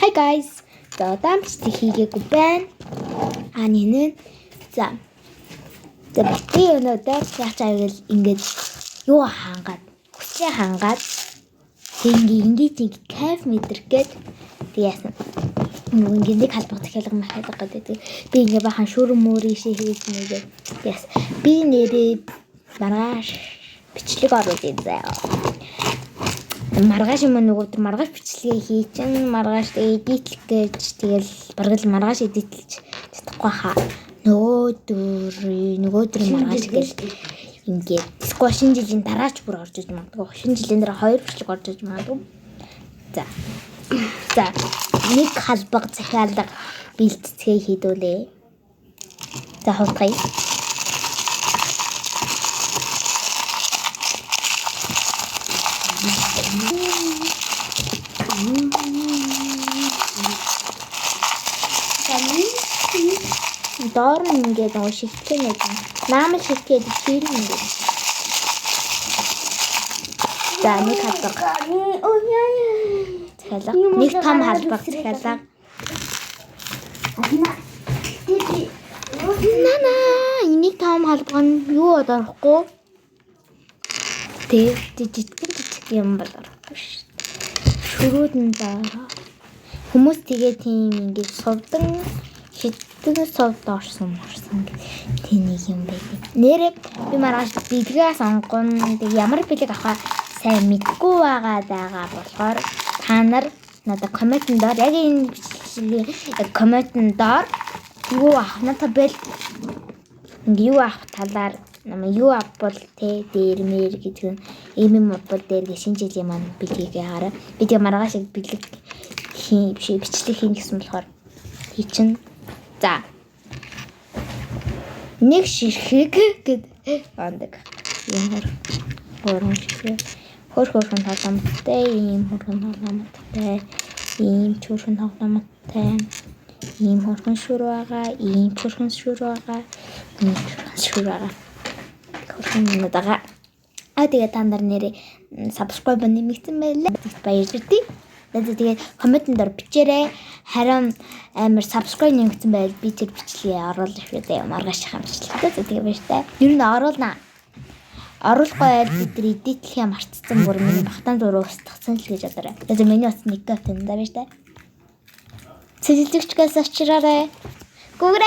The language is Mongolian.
Hi guys. За дамжтай хийгээгүй байна. Нинэ. За би өнөөдөр яаж авъя ингэж юу хангаад хүчээ хангаад ингээд кайф мэдэргээд яасан. Ингээд халбах захиалга махалга гэдэг. Би ингээ бахан шүрэн мөрийн ши хийж нэгээ. Яс. Би нэрээ маргааш бичлэг оруулъя заяа. Маргааш юм нөгөөдөр маргааш бичлэгээ хийчин маргааш эдитлэх гэж тэгэл баргал маргааш эдитлж чадахгүй хаа. Нөгөөдөр маргааш гэл ингээд эсвэл шинэ жилийн дараач бүр орж иж магадгүй. Шинэ жилийн дараа 2 бичлэг орж иж магадгүй. За нэг халбаг захиалга бэлтцгээ хийдүүлээ. За хурдгая. Доор нь ингээд шигтгэн нэг наамал шигтгээд чирэн ингээд. За нэг халбаг. Захиалга. Нэг том халбаг захиалга. Нана, энийг том халбаг нь юу одохгүй? Тэг жижиг юм бол орохгүй шүү. Шүрүүдэн дараа хүмүүс тэгээ тийм ингээд сувдан хитгэн сувд орсон тийм нэг юм байдаг. Нэрээ би маргааш бэлгээ сонгоно. Тэг ямар бэлэг авах сайн мэдгүй байгаа болохоор та нар надад комментэн дээр яг энэ бичлэгийн комментэн дээр юу авах надад бэл юу авах талаар намайг юу авбал те дээрмэр гэдэг нь ийм авбал дээр шинэ жилийн маань бэлгийг хараа. Би тэг маргааш бэлэг бичлэг хийн гэсэн болохоор хийчин. За нэг ширхэг гэд ондаг ямар гурван ширхэг хөрхөн тоглоомтой ийм хөрхөн тоглоомтой ийм чөрхөн тоглоомтой ийм хөрхөн шүр байгаа ийм чөрхөн шүр байгаа ийм чөрхөн шүр байгаа хөрхөн нудаага тэгээ та нар нэрээ subscribe нэмэгдсэн байлаа баярлалаа. Тэгээд комментэн дээр бичээрэй. Харин амар subscribe нэмэгдсэн байвал би тэр бичлэгээ оруулах шүү дээ. Маргааш хамчлалтай. Тэгээ байж та. Ер нь оруулнаа. Оруулахгүй байл бид эдитлэхээ мартцсан бүр миний багтаан зураг устгацсан л гэж бодорой. Тэгээд миний утас нэг капитан даа байж та. Цэцэлэгчгээс очраарай. Гүгрээ